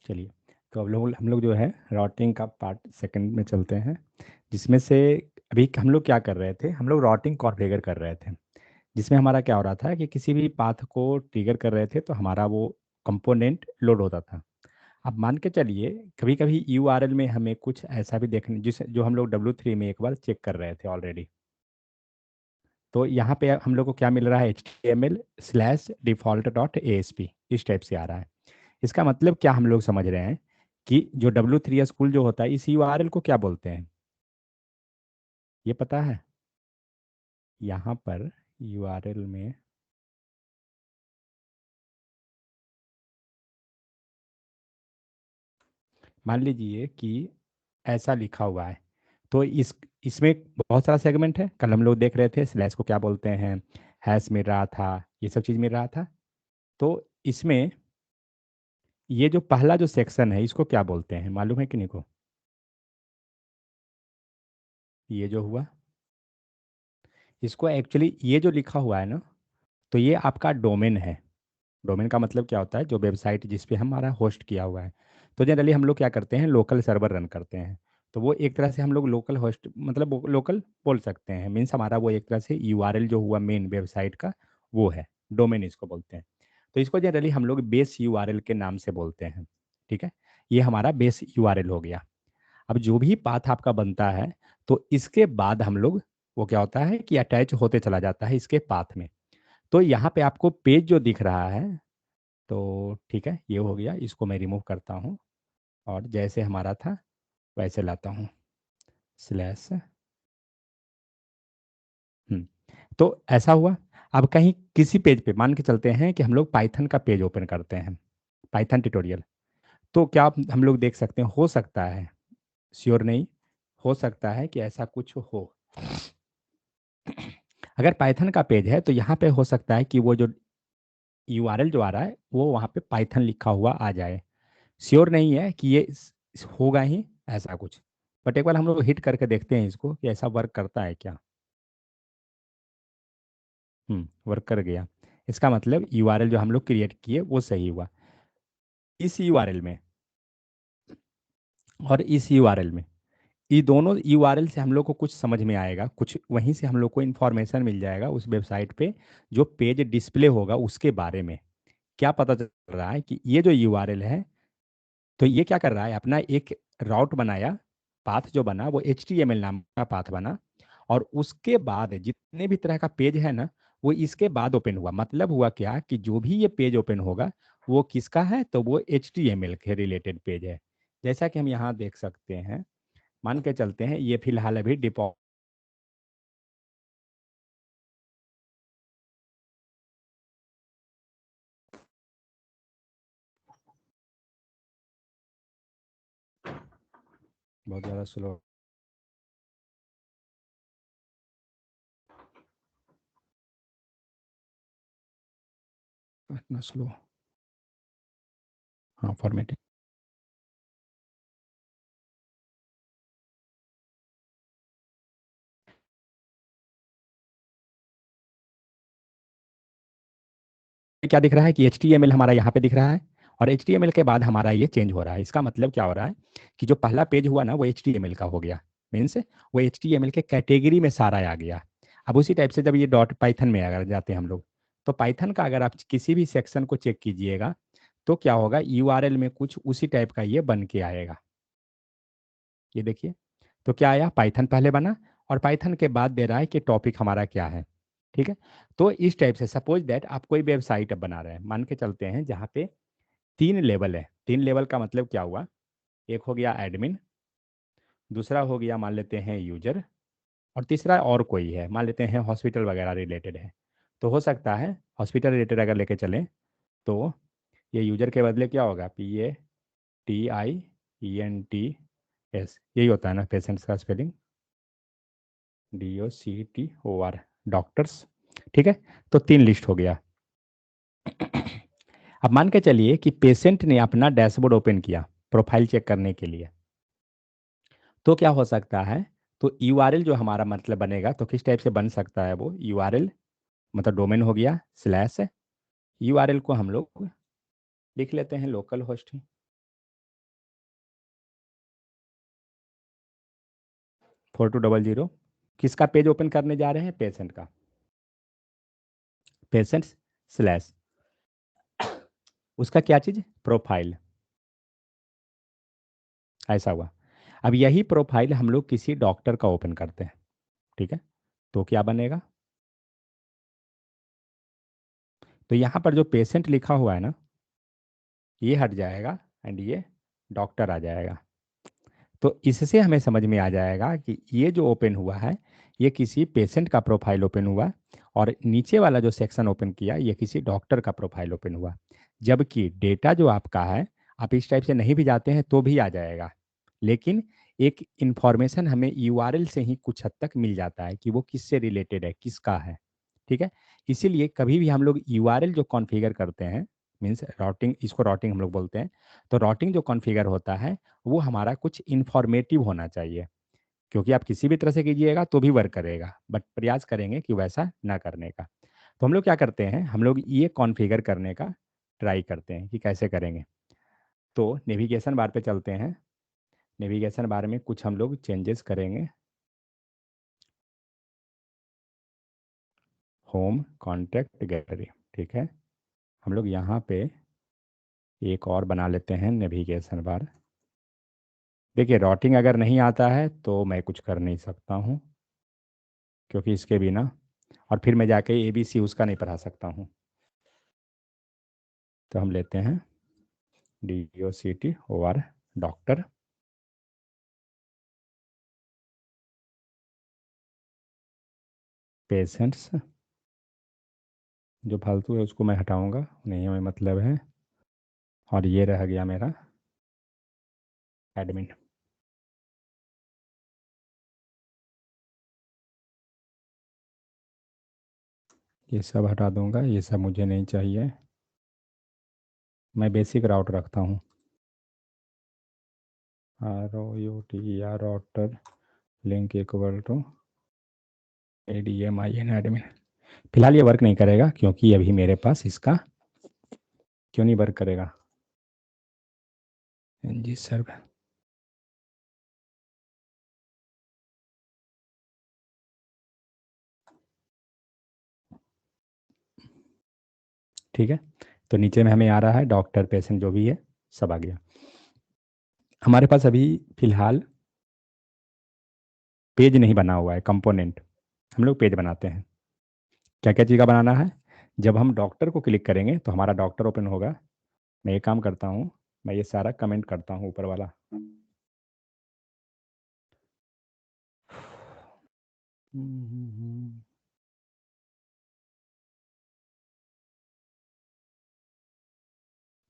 चलिए, तो अब लोग हम लोग जो है राउटिंग का पार्ट सेकंड में चलते हैं, जिसमें से अभी हम लोग क्या कर रहे थे, हम लोग राउटिंग कॉन्फ़िगर कर रहे थे, जिसमें हमारा क्या हो रहा था कि किसी भी पाथ को ट्रिगर कर रहे थे तो हमारा वो कंपोनेंट लोड होता था। अब मान के चलिए कभी कभी यूआरएल में हमें कुछ ऐसा भी देखने जिस जो हम लोग W3 में एक बार चेक कर रहे थे ऑलरेडी। तो यहाँ पे हम लोग को क्या मिल रहा है, HTML/default.asp इस टाइप से आ रहा है। इसका मतलब क्या हम लोग समझ रहे हैं कि जो W3 स्कूल जो होता है इस यूआरएल को क्या बोलते हैं, ये पता है? यहाँ पर यूआरएल में मान लीजिए कि ऐसा लिखा हुआ है, तो इसमें बहुत सारा सेगमेंट है। कल हम लोग देख रहे थे स्लैश को क्या बोलते हैं, हैश मिल रहा था, ये सब चीज़ मिल रहा था। तो इसमें ये जो पहला जो सेक्शन है इसको क्या बोलते हैं, मालूम है किन्हीं को? ये जो हुआ, इसको एक्चुअली ये जो लिखा हुआ है ना, तो ये आपका डोमेन है। डोमेन का मतलब क्या होता है, जो वेबसाइट जिस पे हमारा होस्ट किया हुआ है। तो जनरली हम लोग क्या करते हैं, लोकल सर्वर रन करते हैं। तो वो एक तरह से हम लोग लोकल होस्ट मतलब लोकल बोल सकते हैं, मीन्स हमारा वो एक तरह से यूआरएल जो हुआ मेन वेबसाइट का, वो है डोमेन इसको बोलते हैं। तो इसको जनरली हम लोग बेस यूआरएल के नाम से बोलते हैं। ठीक है, ये हमारा बेस यूआरएल हो गया। अब जो भी पाथ आपका बनता है, तो इसके बाद हम लोग वो क्या होता है कि अटैच होते चला जाता है इसके पाथ में। तो यहाँ पे आपको पेज जो दिख रहा है, तो ठीक है ये हो गया, इसको मैं रिमूव करता हूँ और जैसे हमारा था वैसे लाता हूँ, स्लैश। तो ऐसा हुआ। अब कहीं किसी पेज पे मान के चलते हैं कि हम लोग पाइथन का पेज ओपन करते हैं, पाइथन ट्यूटोरियल। तो क्या हम लोग देख सकते हैं, हो सकता है, श्योर नहीं, हो सकता है कि ऐसा कुछ हो। अगर पाइथन का पेज है तो यहाँ पे हो सकता है कि वो जो यूआरएल जो आ रहा है वो वहाँ पे पाइथन लिखा हुआ आ जाए। श्योर नहीं है कि ये होगा ही ऐसा कुछ, बट एक बार हम लोग हिट करके देखते हैं इसको कि ऐसा वर्क करता है क्या। वर्क कर गया। इसका मतलब यूआरएल जो हम लोग क्रिएट किए वो सही हुआ। इस यूआरएल में और इस यूआरएल में, ये दोनों यूआरएल से हम लोग को कुछ समझ में आएगा, कुछ वहीं से हम लोग को इन्फॉर्मेशन मिल जाएगा उस वेबसाइट पे जो पेज डिस्प्ले होगा उसके बारे में। क्या पता चल रहा है कि ये जो यूआरएल है, तो ये क्या कर रहा है, अपना एक राउट बनाया, पाथ जो बना वो HTML नाम का पाथ बना, और उसके बाद जितने भी तरह का पेज है ना, वो इसके बाद ओपन हुआ। मतलब हुआ क्या कि जो भी ये पेज ओपन होगा वो किसका है, तो वो HTML के रिलेटेड पेज है। जैसा कि हम यहाँ देख सकते हैं, मान के चलते हैं ये फिलहाल अभी डिपॉ बहुत ज़्यादा स्लो, इतना स्लो, हाँ फॉर्मेटिंग। क्या दिख रहा है कि HTML हमारा यहाँ पे दिख रहा है, और HTML के बाद हमारा ये चेंज हो रहा है। इसका मतलब क्या हो रहा है कि जो पहला पेज हुआ ना वो HTML का हो गया, मीन्स वो HTML के कैटेगरी में सारा आ गया। अब उसी टाइप से जब ये डॉट पाइथन में अगर जाते हैं हम लोग, तो पाइथन का अगर आप किसी भी सेक्शन को चेक कीजिएगा तो क्या होगा, यूआरएल में कुछ उसी टाइप का ये बन के आएगा। ये देखिए, तो क्या आया, पाइथन पहले बना और पाइथन के बाद दे रहा है कि टॉपिक हमारा क्या है। ठीक है, तो इस टाइप से सपोज दैट आप कोई वेबसाइट अब बना रहे हैं, मान के चलते हैं जहाँ पे 3 लेवल है। 3 लेवल का मतलब क्या हुआ, एक हो गया एडमिन, दूसरा हो गया मान लेते हैं यूजर, और तीसरा और कोई है, मान लेते हैं हॉस्पिटल वगैरह रिलेटेड है। तो हो सकता है हॉस्पिटल रिलेटेड अगर लेके चलें, तो ये यूजर के बदले क्या होगा, PATIENTS, यही होता है ना पेशेंट्स का स्पेलिंग, DOCTOR, डॉक्टर्स। ठीक है, तो 3 लिस्ट हो गया। अब मान के चलिए कि पेशेंट ने अपना डैशबोर्ड ओपन किया प्रोफाइल चेक करने के लिए, तो क्या हो सकता है, तो यूआरएल जो हमारा मतलब बनेगा, तो किस टाइप से बन सकता है वो यूआरएल, मतलब डोमेन हो गया स्लैश, यूआरएल को हम लोग लिख लेते हैं लोकल होस्ट 4200। किसका पेज ओपन करने जा रहे हैं? पेशेंट का। पेशेंट स्लैश उसका क्या चीज? प्रोफाइल। ऐसा हुआ। अब यही प्रोफाइल हम लोग किसी डॉक्टर का ओपन करते हैं, ठीक है, तो क्या बनेगा? तो यहाँ पर जो पेशेंट लिखा हुआ है ना, ये हट जाएगा एंड ये डॉक्टर आ जाएगा। तो इससे हमें समझ में आ जाएगा कि ये जो ओपन हुआ है ये किसी पेशेंट का प्रोफाइल ओपन हुआ, और नीचे वाला जो सेक्शन ओपन किया ये किसी डॉक्टर का प्रोफाइल ओपन हुआ। जबकि डेटा जो आपका है, आप इस टाइप से नहीं भी जाते हैं तो भी आ जाएगा, लेकिन एक इंफॉर्मेशन हमें यूआरएल से ही कुछ हद तक मिल जाता है कि वो किससे रिलेटेड है, किसका है, ठीक है। इसीलिए कभी भी हम लोग यूआरएल जो कॉन्फ़िगर करते हैं, मीन्स राउटिंग, इसको राउटिंग हम लोग बोलते हैं, तो राउटिंग जो कॉन्फ़िगर होता है वो हमारा कुछ इंफॉर्मेटिव होना चाहिए, क्योंकि आप किसी भी तरह से कीजिएगा तो भी वर्क करेगा, बट प्रयास करेंगे कि वैसा ना करने का। तो हम लोग क्या करते हैं, हम लोग ये कॉन्फ़िगर करने का ट्राई करते हैं कि कैसे करेंगे। तो नेविगेशन बार पे चलते हैं। नेविगेशन बार में कुछ हम लोग चेंजेस करेंगे। होम, कॉन्टैक्ट, गैलरी, ठीक है। हम लोग यहाँ पे एक और बना लेते हैं नेविगेशन बार। देखिए राउटिंग अगर नहीं आता है तो मैं कुछ कर नहीं सकता हूँ, क्योंकि इसके बिना, और फिर मैं जाके ABC उसका नहीं पढ़ा सकता हूँ। तो हम लेते हैं DOCTOR डॉक्टर, पेशेंट्स, जो फालतू है उसको मैं हटाऊंगा, नहीं हमें मतलब है, और ये रह गया मेरा एडमिन। ये सब हटा दूंगा, ये सब मुझे नहीं चाहिए। मैं बेसिक राउट रखता हूँ, ROUTER router link equal to ADMIN admin. फिलहाल ये वर्क नहीं करेगा क्योंकि अभी मेरे पास इसका, क्यों नहीं वर्क करेगा? जी सर, ठीक है। तो नीचे में हमें आ रहा है डॉक्टर, पेशेंट, जो भी है सब आ गया। हमारे पास अभी फिलहाल पेज नहीं बना हुआ है, कंपोनेंट। हम लोग पेज बनाते हैं। क्या क्या चीज़ का बनाना है? जब हम डॉक्टर को क्लिक करेंगे तो हमारा डॉक्टर ओपन होगा। मैं ये काम करता हूँ, मैं ये सारा कमेंट करता हूँ ऊपर वाला।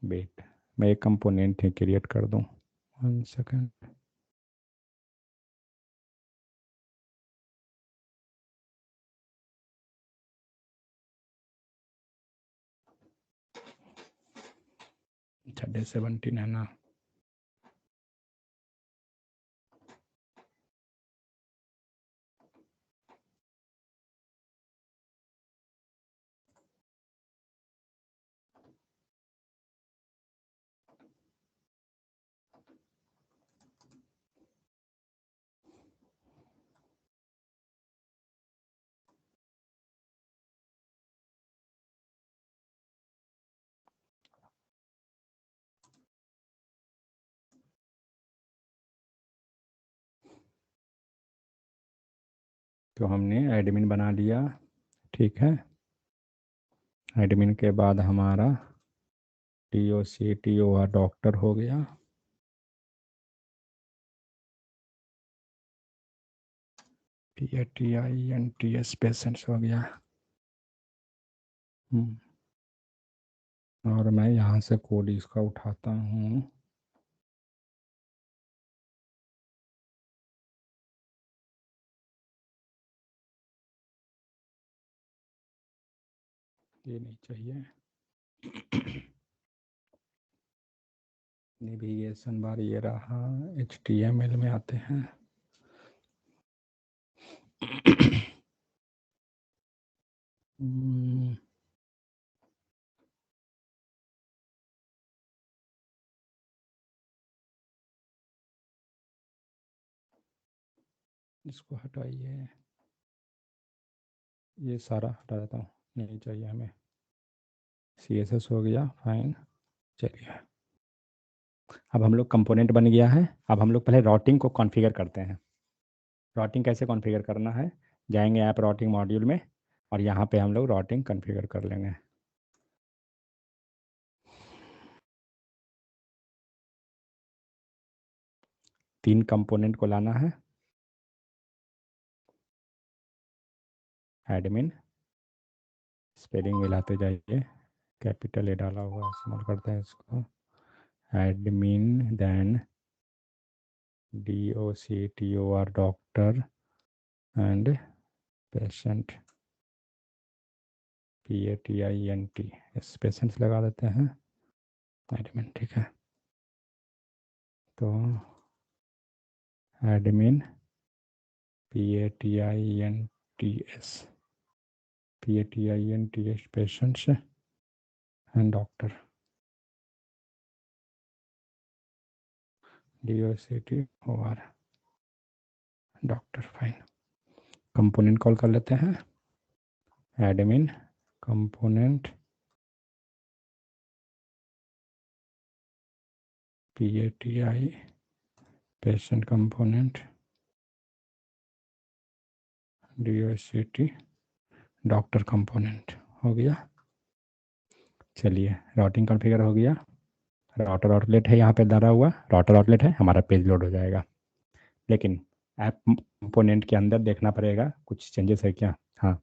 वेट, मैं एक कंपोनेंट ही क्रिएट कर दूँ, 1 सेकेंड। अच्छा डे 17 है ना। तो हमने एडमिन बना लिया, ठीक है। एडमिन के बाद हमारा DOCTOR डॉक्टर हो गया। PATINTS पेशेंट्स हो गया। और मैं यहाँ से कोड इसका उठाता हूँ। ये नहीं चाहिए। नेविगेशन बार ये रहा, HTML में आते हैं। इसको हटाइए, ये सारा हटा देता हूँ, नहीं चाहिए हमें। CSS हो गया, फाइन। चलिए, अब हम लोग कंपोनेंट बन गया है। अब हम लोग पहले राउटिंग को कॉन्फ़िगर करते हैं। राउटिंग कैसे कॉन्फ़िगर करना है, जाएंगे ऐप राउटिंग मॉड्यूल में और यहाँ पे हम लोग राउटिंग कॉन्फ़िगर कर लेंगे। तीन कंपोनेंट को लाना है, एडमिन, स्पेलिंग मिलाते जाइए, कैपिटल ए डाला हुआ, स्मॉल करते हैं इसको, admin, then DOCTOR doctor and patient, PATIENT, इस पेशेंट्स लगा देते हैं, एडमिन, ठीक है। तो admin PATIENTS patients and doctor, DOCTOR doctor, fine. Component call कर लेते हैं, admin component PATI patient component DOCT doctor component, हो गया। चलिए, राउटिंग कॉन्फ़िगर हो गया। राउटर आउटलेट है यहाँ पे डाला हुआ, राउटर आउटलेट है, हमारा पेज लोड हो जाएगा। लेकिन ऐप कंपोनेंट के अंदर देखना पड़ेगा कुछ चेंजेस है क्या। हाँ,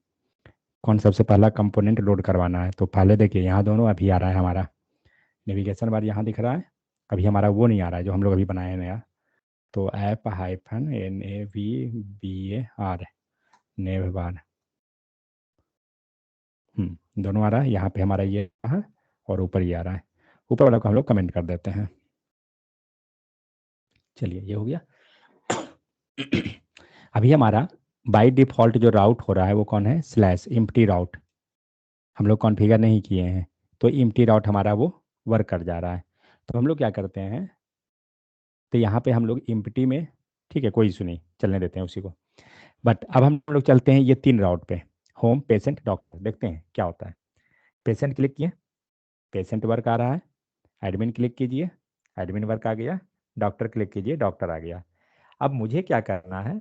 कौन सबसे पहला कंपोनेंट लोड करवाना है, तो पहले देखिए यहाँ दोनों अभी आ रहा है, हमारा नेविगेशन बार यहाँ दिख रहा है, अभी हमारा वो नहीं आ रहा है जो हम लोग अभी बनाए हैं नया। तो ऐप -NAVBAR, नेव बार, दोनों आ रहा है यहाँ पे, हमारा ये है और ऊपर ये आ रहा है। ऊपर वाला को हम लोग कमेंट कर देते हैं। चलिए, ये हो गया। अभी हमारा बाय डिफ़ॉल्ट जो राउट हो रहा है वो कौन है, /empty राउट, हम लोग कॉन्फ़िगर नहीं किए हैं, तो empty राउट हमारा वो वर्क कर जा रहा है। तो हम लोग क्या करते हैं, तो यहाँ पे हम लोग empty में, ठीक है कोई इशू नहीं, चलने देते हैं उसी को। बट अब हम लोग चलते हैं ये 3 राउट पे, होम, पेशेंट, डॉक्टर, देखते हैं क्या होता है। पेशेंट क्लिक किए, पेशेंट वर्क आ रहा है, एडमिन क्लिक कीजिए, एडमिन वर्क आ गया, डॉक्टर क्लिक कीजिए, डॉक्टर आ गया। अब मुझे क्या करना है,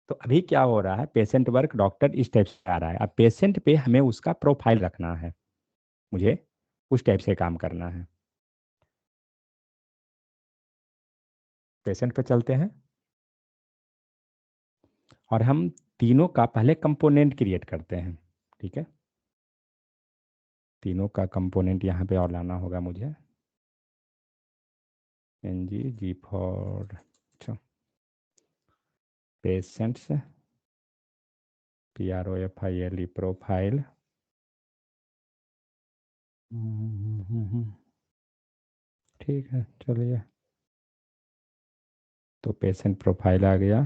तो अभी क्या हो रहा है, पेशेंट वर्क डॉक्टर इस टाइप से आ रहा है। अब पेशेंट पे हमें उसका प्रोफाइल रखना है, मुझे उस टाइप से काम करना है। पेशेंट पे चलते हैं और हम तीनों का पहले कंपोनेंट क्रिएट करते हैं, ठीक है। तीनों का कंपोनेंट यहाँ पे और लाना होगा मुझे, NG for patients, PROFILE profile, ठीक है। चलिए, तो पेशेंट प्रोफाइल आ गया।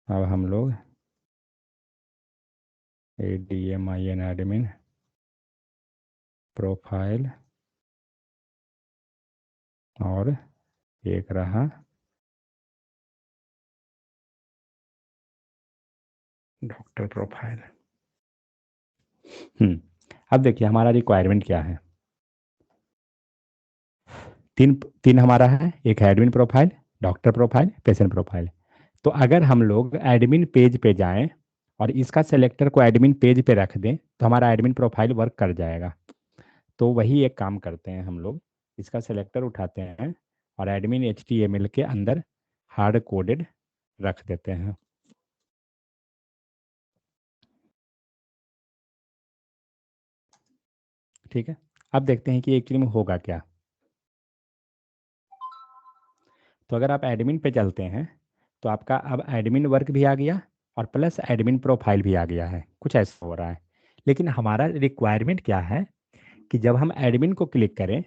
अब हम लोग ADMIN एडमिन प्रोफाइल और एक रहा डॉक्टर प्रोफाइल। अब देखिए हमारा रिक्वायरमेंट क्या है, तीन तीन हमारा है, एक है admin profile, doctor profile, patient profile. तो अगर हम लोग एडमिन पेज पे जाएं और इसका सेलेक्टर को एडमिन पेज पे रख दें तो हमारा एडमिन प्रोफाइल वर्क कर जाएगा। तो वही एक काम करते हैं हम लोग, इसका सेलेक्टर उठाते हैं और एडमिन HTML के अंदर हार्ड कोडेड रख देते हैं। ठीक है, अब देखते हैं कि एक्चुअली में होगा क्या। तो अगर आप एडमिन पे चलते हैं तो आपका अब एडमिन वर्क भी आ गया और प्लस एडमिन प्रोफाइल भी आ गया है, कुछ ऐसा हो रहा है। लेकिन हमारा रिक्वायरमेंट क्या है कि जब हम एडमिन को क्लिक करें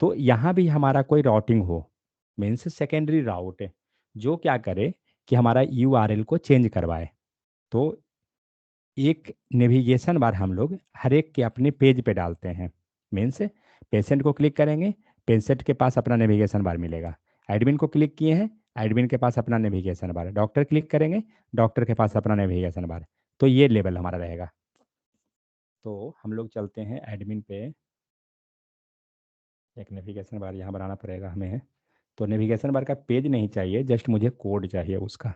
तो यहाँ भी हमारा कोई राउटिंग हो, मीन्स सेकेंडरी राउट है, जो क्या करे कि हमारा URL को चेंज करवाए। तो एक नेविगेशन बार हम लोग हर एक के अपने पेज पे डालते हैं, मीन्स पेशेंट को क्लिक करेंगे, पेशेंट के पास अपना नेविगेशन बार मिलेगा, एडमिन को क्लिक किए हैं एडमिन के पास अपना नेविगेशन बार है, डॉक्टर क्लिक करेंगे, डॉक्टर के पास अपना नेविगेशन बार है। तो ये लेवल हमारा रहेगा। तो हम लोग चलते हैं एडमिन पे, एक नेविगेशन बार यहाँ बनाना पड़ेगा हमें। तो नेविगेशन बार का पेज नहीं चाहिए, जस्ट मुझे कोड चाहिए उसका,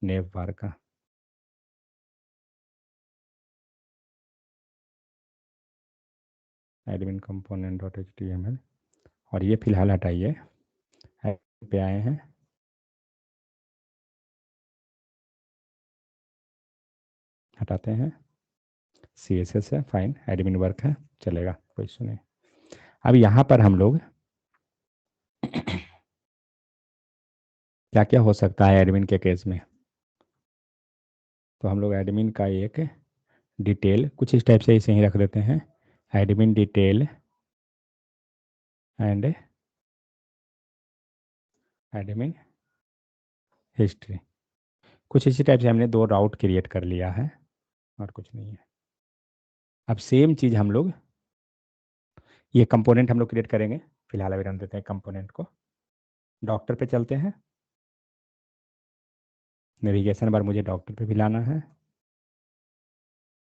नेव बार का। Admin component dot H T M L, और ये फिलहाल हटाइए, पे आए हैं, हटाते हैं। सी एस एस है, फाइन, एडमिन वर्क है, चलेगा, कोई इशू नहीं। अब यहाँ पर हम लोग क्या क्या हो सकता है एडमिन के केस में। तो हम लोग एडमिन का एक डिटेल कुछ इस टाइप से इसे ही रख देते हैं, admin detail and admin history. कुछ इसी टाइप से हमने दो राउट क्रिएट कर लिया है, और कुछ नहीं है। अब सेम चीज़ हम लोग, ये कंपोनेंट हम लोग क्रिएट करेंगे, फिलहाल अभी रन देते हैं कंपोनेंट को। डॉक्टर पे चलते हैं, नेविगेशन बार मुझे डॉक्टर पे भी लाना है,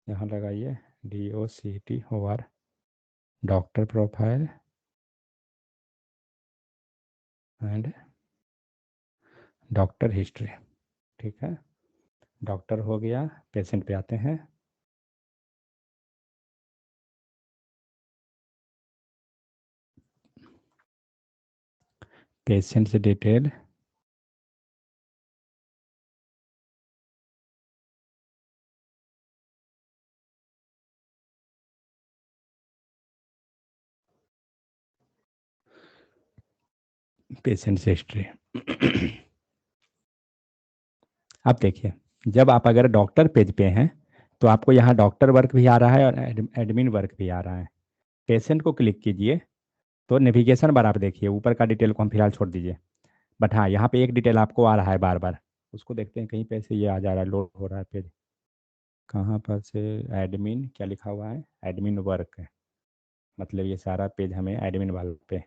यहाँ लगाइए DOCT OR doctor profile and doctor history. ठीक है, डॉक्टर हो गया, पेशेंट पे आते हैं। पेशेंट से डिटेल, पेशेंट से हिस्ट्री। अब देखिए, जब आप अगर डॉक्टर पेज पे हैं तो आपको यहाँ डॉक्टर वर्क भी आ रहा है और एडमिन वर्क भी आ रहा है। पेशेंट को क्लिक कीजिए तो नेविगेशन बार आप देखिए, ऊपर का डिटेल को हम फिलहाल छोड़ दीजिए, बट हाँ यहाँ पे एक डिटेल आपको आ रहा है बार बार, उसको देखते हैं कहीं पे से ये आ जा रहा है, लोड हो रहा है पेज, कहाँ पर से, एडमिन क्या लिखा हुआ है, एडमिन वर्क है, मतलब ये सारा पेज हमें एडमिन वाले पे,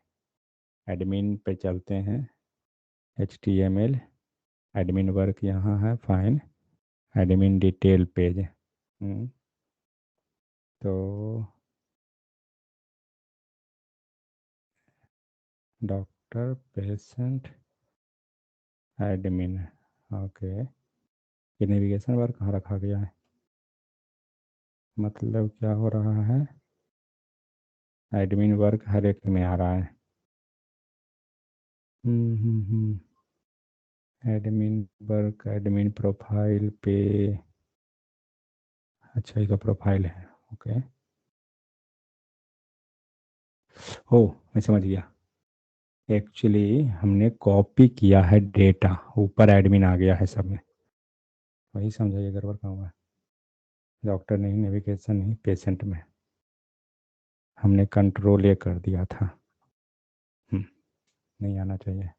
एडमिन पे चलते हैं, HTML एडमिन वर्क यहाँ है, फाइन, एडमिन डिटेल पेज। तो डॉक्टर पेशेंट एडमिन, ओके, ये नेविगेशन बार कहाँ रखा गया है, मतलब क्या हो रहा है, एडमिन वर्क हर एक में आ रहा है। एडमिन वर्क एडमिन प्रोफाइल पे, अच्छा ये तो प्रोफाइल है, ओके, ओ मैं समझ गया, एक्चुअली हमने कॉपी किया है डेटा, ऊपर एडमिन आ गया है सब में, वही समझा, ये गड़बड़ कहाँ हुआ है, डॉक्टर नहीं, नेविगेशन नहीं, पेशेंट में हमने कंट्रोल ए कर दिया था। नहीं आना चाहिए,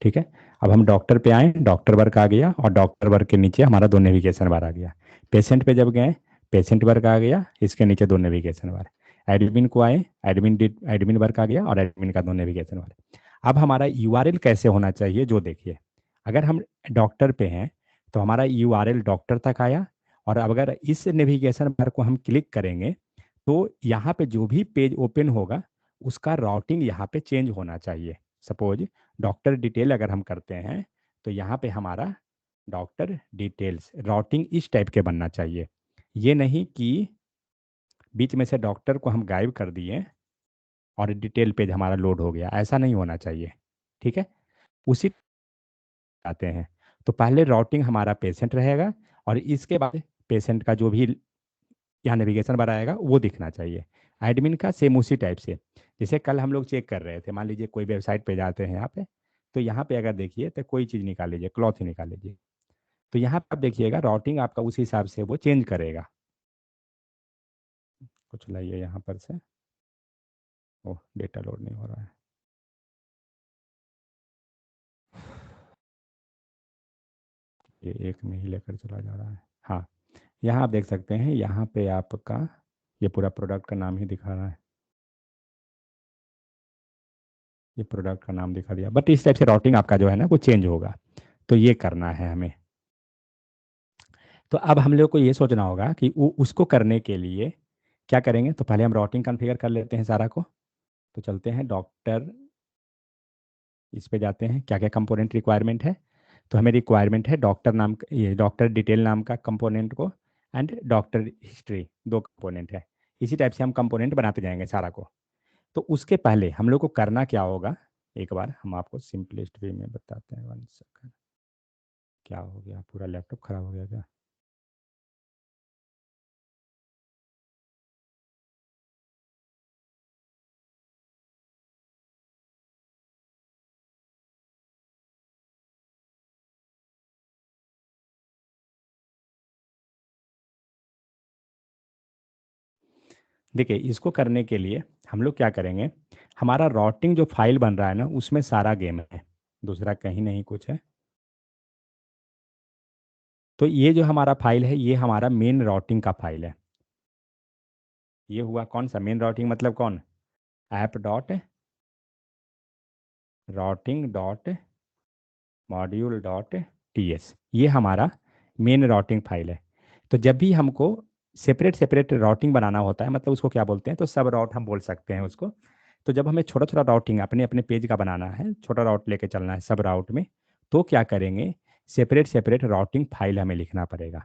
ठीक है। अब हम डॉक्टर पे आए, डॉक्टर वर्क आ गया, और डॉक्टर वर्क के नीचे हमारा दो नेविगेशन बार आ गया। पेशेंट पे जब गए, पेशेंट वर्क आ गया, इसके नीचे दो नेविगेशन बार। एडमिन को आए, एडमिन वर्क आ गया, और एडमिन का दो नेविगेशन बार। अब हमारा यूआरएल कैसे होना चाहिए जो देखिए, अगर हम डॉक्टर पे हैं तो हमारा यूआरएल डॉक्टर तक आया, और अब अगर इस नेविगेशन बार को हम क्लिक करेंगे तो यहाँ पे जो भी पेज ओपन होगा उसका राउटिंग यहाँ पे चेंज होना चाहिए। सपोज डॉक्टर डिटेल अगर हम करते हैं तो यहाँ पे हमारा डॉक्टर डिटेल्स राउटिंग इस टाइप के बनना चाहिए, ये नहीं कि बीच में से डॉक्टर को हम गायब कर दिए और डिटेल पेज हमारा लोड हो गया, ऐसा नहीं होना चाहिए। ठीक है, उसी आते हैं। तो पहले राउटिंग हमारा पेशेंट रहेगा, और इसके बाद पेशेंट का जो भी यहाँ नेविगेशन बार आएगा वो दिखना चाहिए। एडमिन का सेम उसी टाइप से, जैसे कल हम लोग चेक कर रहे थे, मान लीजिए कोई वेबसाइट पे जाते हैं यहाँ पे, तो यहाँ पे अगर देखिए तो कोई चीज़ निकाल लीजिए, क्लॉथ ही निकाल लीजिए, तो यहाँ पे आप देखिएगा राउटिंग आपका उस हिसाब से वो चेंज करेगा। कुछ लाइए यहाँ पर से, ओह डेटा लोड नहीं हो रहा है, ये एक में ही लेकर चला जा रहा है। हाँ, यहाँ आप देख सकते हैं, यहाँ पे आपका ये पूरा प्रोडक्ट का नाम ही दिखा रहा है। ये प्रोडक्ट का नाम दिखा दिया, बट इस टाइप से राउटिंग आपका जो है ना वो चेंज होगा। तो ये करना है हमें। तो अब हम लोग को ये सोचना होगा कि उसको करने के लिए क्या करेंगे। तो पहले हम राउटिंग कॉन्फ़िगर कर लेते हैं सारा को। तो चलते हैं डॉक्टर, इस पे जाते हैं, क्या क्या कंपोनेंट रिक्वायरमेंट है। तो हमें रिक्वायरमेंट है डॉक्टर नाम ये डॉक्टर डिटेल नाम का कंपोनेंट को, एंड डॉक्टर हिस्ट्री, दो कंपोनेंट है। इसी टाइप से हम कंपोनेंट बनाते जाएंगे सारा को। तो उसके पहले हम लोग को करना क्या होगा, एक बार हम आपको सिंपलेस्ट वे में बताते हैं। 1 सेकंड, क्या हो गया, पूरा लैपटॉप खराब हो गया क्या? देखिए, इसको करने के लिए हम लोग क्या करेंगे, हमारा राउटिंग जो फाइल बन रहा है ना उसमें सारा गेम है, दूसरा कहीं नहीं कुछ है। तो ये जो हमारा फाइल है ये हमारा मेन राउटिंग का फाइल है। ये हुआ कौन सा मेन राउटिंग, मतलब कौन, app dot routing dot module dot TS, ये हमारा मेन राउटिंग फाइल है। तो जब भी हमको सेपरेट सेपरेट राउटिंग बनाना होता है, मतलब उसको क्या बोलते हैं, तो सब राउट हम बोल सकते हैं उसको। तो जब हमें छोटा छोटा राउटिंग अपने अपने पेज का बनाना है, छोटा राउट लेके चलना है सब राउट में, तो क्या करेंगे, सेपरेट सेपरेट राउटिंग फाइल हमें लिखना पड़ेगा।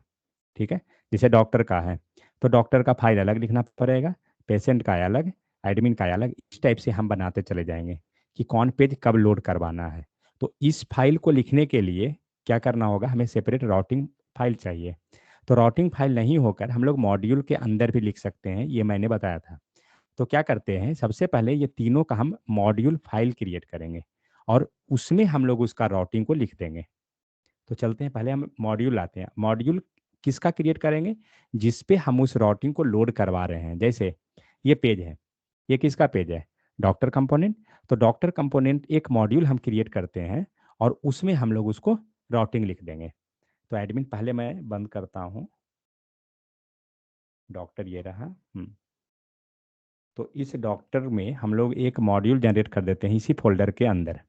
ठीक है। जैसे डॉक्टर का है तो डॉक्टर का फाइल अलग लिखना पड़ेगा, पेशेंट का अलग, एडमिन का अलग, इस टाइप से हम बनाते चले जाएंगे कि कौन पेज कब लोड करवाना है। तो इस फाइल को लिखने के लिए क्या करना होगा, हमें सेपरेट राउटिंग फाइल चाहिए। तो राउटिंग फाइल नहीं होकर हम लोग मॉड्यूल के अंदर भी लिख सकते हैं, ये मैंने बताया था। तो क्या करते हैं, सबसे पहले ये तीनों का हम मॉड्यूल फाइल क्रिएट करेंगे और उसमें हम लोग उसका राउटिंग को लिख देंगे। तो चलते हैं, पहले हम मॉड्यूल लाते हैं। मॉड्यूल किसका क्रिएट करेंगे, जिस पे हम उस राउटिंग को लोड करवा रहे हैं। जैसे ये पेज है, ये किसका पेज है, डॉक्टर कंपोनेंट। तो डॉक्टर कंपोनेंट एक मॉड्यूल हम क्रिएट करते हैं और उसमें हम लोग उसको राउटिंग लिख देंगे। तो एडमिन पहले मैं बंद करता हूँ, डॉक्टर ये रहा। तो इस डॉक्टर में हम लोग एक मॉड्यूल जनरेट कर देते हैं इसी फोल्डर के अंदर।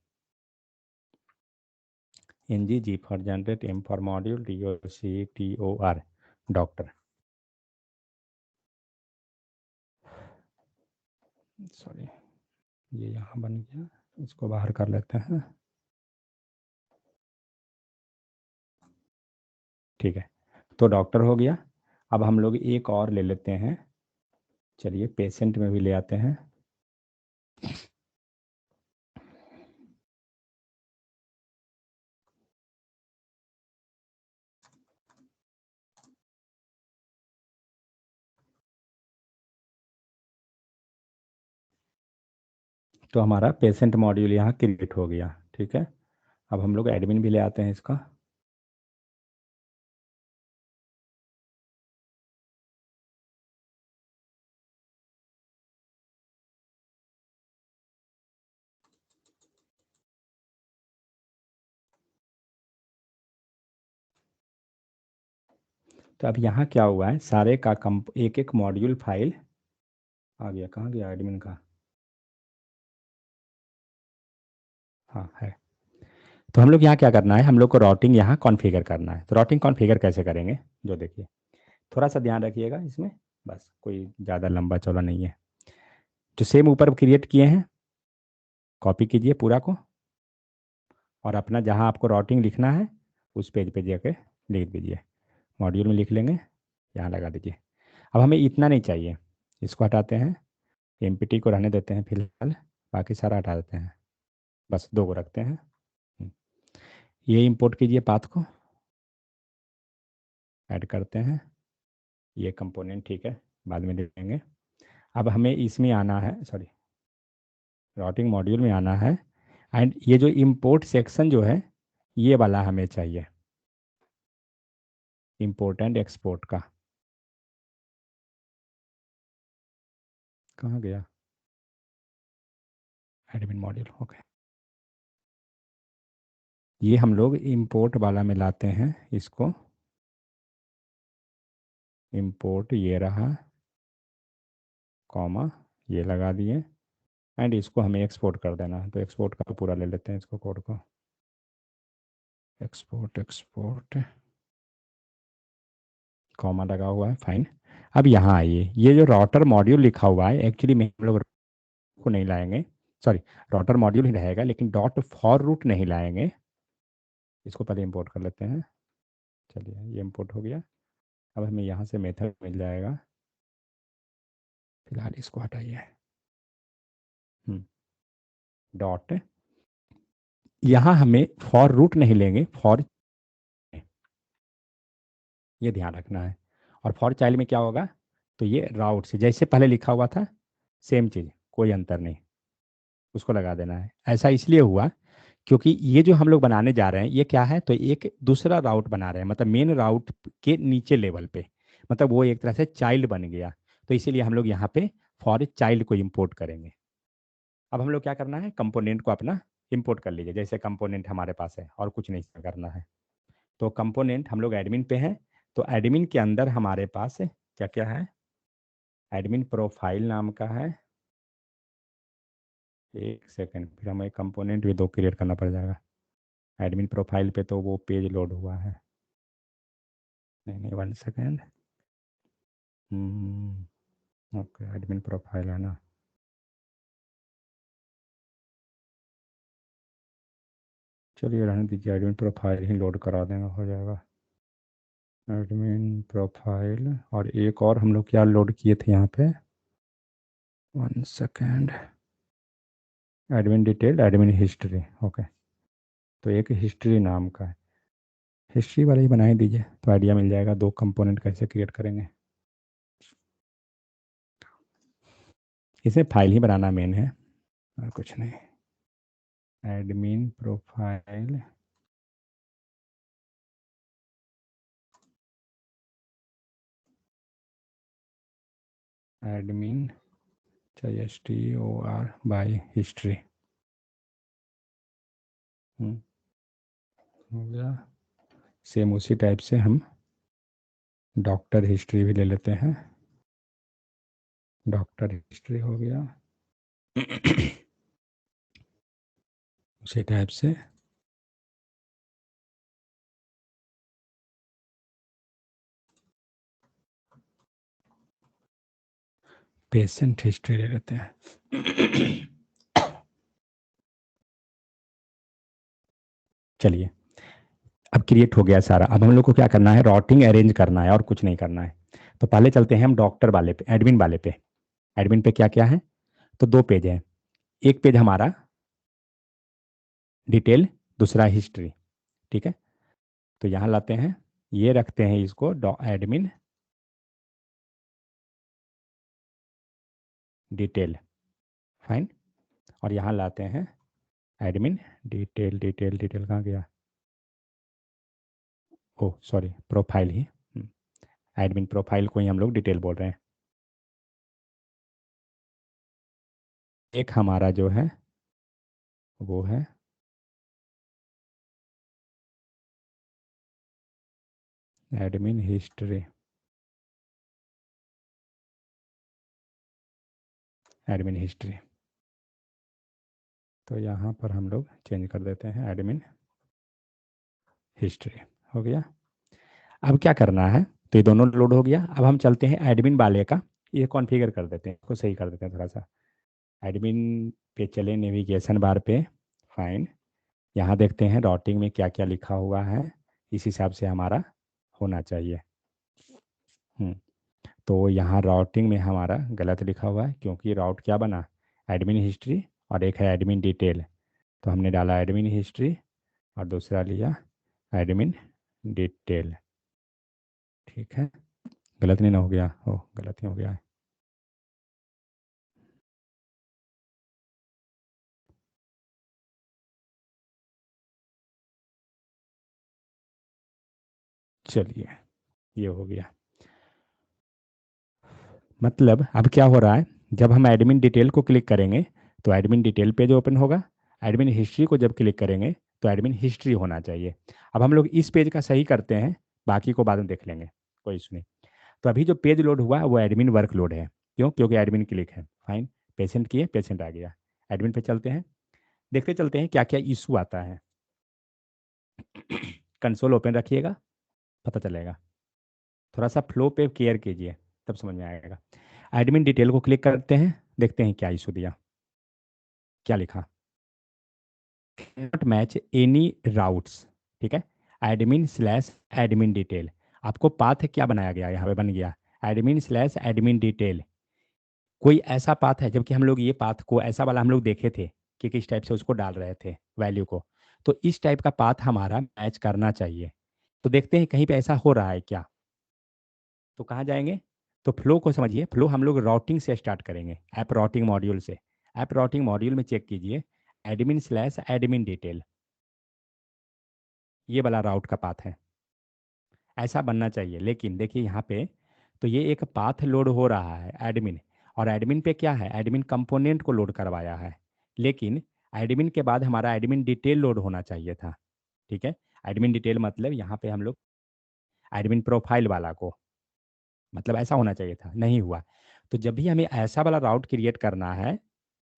NG for generate, M for module, DOCTOR, doctor, sorry ये यहाँ बन गया, इसको बाहर कर लेते हैं। ठीक है, तो डॉक्टर हो गया। अब हम लोग एक और ले लेते हैं, चलिए पेशेंट में भी ले आते हैं। तो हमारा पेशेंट मॉड्यूल यहाँ क्रिएट हो गया। ठीक है, अब हम लोग एडमिन भी ले आते हैं इसका। तो अब यहाँ क्या हुआ है, सारे का एक एक मॉड्यूल फाइल आ गया। कहाँ गया एडमिन का, हाँ है। तो हम लोग यहाँ क्या करना है, हम लोग को राउटिंग यहाँ कॉन्फ़िगर करना है। तो राउटिंग कॉन्फ़िगर कैसे करेंगे, जो देखिए, थोड़ा सा ध्यान रखिएगा इसमें, बस कोई ज़्यादा लंबा चौड़ा नहीं है। जो सेम ऊपर क्रिएट किए हैं, कॉपी कीजिए पूरा को, और अपना जहाँ आपको राउटिंग लिखना है उस पेज पे जाके लिख दीजिए। मॉड्यूल में लिख लेंगे, यहाँ लगा दीजिए। अब हमें इतना नहीं चाहिए, इसको हटाते हैं, एमपीटी को रहने देते हैं फिलहाल, बाकी सारा हटा देते हैं, बस दो को रखते हैं। हम्म, ये इंपोर्ट कीजिए पाथ को, ऐड करते हैं, ये कंपोनेंट ठीक है, बाद में देखेंगे। अब हमें इसमें आना है, सॉरी राउटिंग मॉड्यूल में आना है, एंड ये जो इंपोर्ट सेक्शन जो है ये वाला हमें चाहिए, इंपोर्ट एंड एक्सपोर्ट का। कहाँ गया एडमिन मॉड्यूल, ओके। ये हम लोग इंपोर्ट वाला में लाते हैं इसको, इंपोर्ट ये रहा, कॉमा ये लगा दिए, एंड इसको हमें एक्सपोर्ट कर देना है, तो एक्सपोर्ट का पूरा ले लेते हैं इसको, कोड को एक्सपोर्ट एक्सपोर्ट, कॉमा लगा हुआ है, फाइन। अब यहाँ आइए, ये जो राउटर मॉड्यूल लिखा हुआ है एक्चुअली में हम लोग को नहीं लाएंगे, सॉरी राउटर मॉड्यूल ही रहेगा लेकिन डॉट फॉर रूट नहीं लाएंगे, इसको पहले इंपोर्ट कर लेते हैं। चलिए ये इंपोर्ट हो गया। अब हमें यहाँ से मेथड मिल जाएगा, फिलहाल इसको हटाइए। डॉट, यहाँ हमें फॉर रूट नहीं लेंगे, फॉर, ये ध्यान रखना है। और फॉर चाइल्ड में क्या होगा, तो ये राउट से जैसे पहले लिखा हुआ था सेम चीज़, कोई अंतर नहीं, उसको लगा देना है। ऐसा इसलिए हुआ क्योंकि ये जो हम लोग बनाने जा रहे हैं ये क्या है, तो एक दूसरा राउट बना रहे हैं, मतलब मेन राउट के नीचे लेवल पे, मतलब वो एक तरह से चाइल्ड बन गया। तो इसीलिए हम लोग यहाँ पे फॉर चाइल्ड को इंपोर्ट करेंगे। अब हम लोग क्या करना है, कंपोनेंट को अपना इंपोर्ट कर लीजिए, जैसे कंपोनेंट हमारे पास है और कुछ नहीं करना है। तो कंपोनेंट हम लोग एडमिन पे हैं, तो एडमिन के अंदर हमारे पास क्या क्या है, एडमिन प्रोफाइल नाम का है। एक सेकंड, फिर हमें कंपोनेंट भी दो क्रिएट करना पड़ जाएगा। एडमिन प्रोफाइल पे तो वो पेज लोड हुआ है, नहीं नहीं 1 सेकेंड। ओके, एडमिन प्रोफाइल है ना, चलिए रहने दीजिए, एडमिन प्रोफाइल ही लोड करा देंगे, हो जाएगा। एडमिन प्रोफाइल और एक और हम लोग क्या लोड किए थे यहाँ पे, 1 second, admin detail, admin history, okay. तो एक हिस्ट्री नाम का है, हिस्ट्री वाला ही बना ही दीजिए, तो आइडिया मिल जाएगा दो कंपोनेंट कैसे क्रिएट करेंगे। इसमें फाइल ही बनाना मेन है और कुछ नहीं। एडमिन प्रोफाइल, एडमिन, चाहिए STOR बाय हिस्ट्री, हो गया। सेम उसी टाइप से हम डॉक्टर हिस्ट्री भी ले लेते हैं, डॉक्टर हिस्ट्री हो गया। उसी टाइप से पेशेंट हिस्ट्री ले लेते हैं। चलिए अब क्रिएट हो गया सारा। अब हम लोग को क्या करना है, राउटिंग अरेंज करना है और कुछ नहीं करना है। तो पहले चलते हैं हम डॉक्टर वाले पे, एडमिन वाले पे। एडमिन पे क्या क्या है, तो दो पेज है, एक पेज हमारा डिटेल, दूसरा हिस्ट्री, ठीक है। तो यहाँ लाते हैं, ये रखते हैं इसको एडमिन डिटेल, फाइन। और यहाँ लाते हैं एडमिन डिटेल, डिटेल डिटेल कहाँ गया, ओ सॉरी प्रोफाइल ही, एडमिन प्रोफाइल को ही हम लोग डिटेल बोल रहे हैं। एक हमारा जो है वो है एडमिन हिस्ट्री, एडमिन हिस्ट्री। तो यहाँ पर हम लोग चेंज कर देते हैं एडमिन हिस्ट्री, हो गया। अब क्या करना है, तो ये दोनों लोड हो गया। अब हम चलते हैं एडमिन वाले का, ये कॉन्फ़िगर कर देते हैं, इसको सही कर देते हैं थोड़ा सा। एडमिन पे चले, नेविगेशन बार पे, फाइन। यहाँ देखते हैं राउटिंग में क्या क्या लिखा हुआ है, इस हिसाब से हमारा होना चाहिए। हम्म तो यहाँ राउटिंग में हमारा गलत लिखा हुआ है, क्योंकि राउट क्या बना, एडमिन हिस्ट्री और एक है एडमिन डिटेल। तो हमने डाला एडमिन हिस्ट्री और दूसरा लिया एडमिन डिटेल, ठीक है। गलत नहीं ना हो गया, ओ गलत नहीं हो गया है। चलिए ये हो गया। मतलब अब क्या हो रहा है, जब हम एडमिन डिटेल को क्लिक करेंगे तो एडमिन डिटेल पेज ओपन होगा, एडमिन हिस्ट्री को जब क्लिक करेंगे तो एडमिन हिस्ट्री होना चाहिए। अब हम लोग इस पेज का सही करते हैं, बाकी को बाद में देख लेंगे, कोई इशू नहीं। तो अभी जो पेज लोड हुआ है वो एडमिन वर्क लोड है, क्यों, क्योंकि एडमिन क्लिक है, फाइन। पेशेंट किए, पेशेंट आ गया। एडमिन पे चलते हैं, देखते चलते हैं क्या क्या इशू आता है। कंसोल ओपन रखिएगा, पता चलेगा। थोड़ा सा फ्लो पे केयर कीजिए, तब समझ में आएगा। एडमिन डिटेल को क्लिक करते हैं, देखते हैं क्या इशू दिया, क्या लिखा, नॉट मैच एनी राउट्स। ठीक है, एडमिन स्लैश एडमिन डिटेल, आपको पाथ क्या बनाया गया, यहाँ पे बन गया एडमिन स्लैश एडमिन डिटेल। कोई ऐसा पाथ है, जबकि हम लोग ये पाथ को ऐसा वाला हम लोग देखे थे कि किस टाइप से उसको डाल रहे थे वैल्यू को, तो इस टाइप का पाथ हमारा मैच करना चाहिए। तो देखते हैं कहीं पे ऐसा हो रहा है क्या। तो कहाँ जाएंगे, तो फ्लो को समझिए, फ्लो हम लोग राउटिंग से स्टार्ट करेंगे, ऐप राउटिंग मॉड्यूल से। ऐप राउटिंग मॉड्यूल में चेक कीजिए एडमिन स्लैश एडमिन डिटेल, ये वाला राउट का पाथ है, ऐसा बनना चाहिए। लेकिन देखिए यहाँ पे, तो ये एक पाथ लोड हो रहा है एडमिन, और एडमिन पे क्या है, एडमिन कंपोनेंट को लोड करवाया है, लेकिन एडमिन के बाद हमारा एडमिन डिटेल लोड होना चाहिए था। ठीक है, एडमिन डिटेल मतलब यहाँ पे हम लोग एडमिन प्रोफाइल वाला को, मतलब ऐसा होना चाहिए था, नहीं हुआ। तो जब भी हमें ऐसा वाला राउट क्रिएट करना है,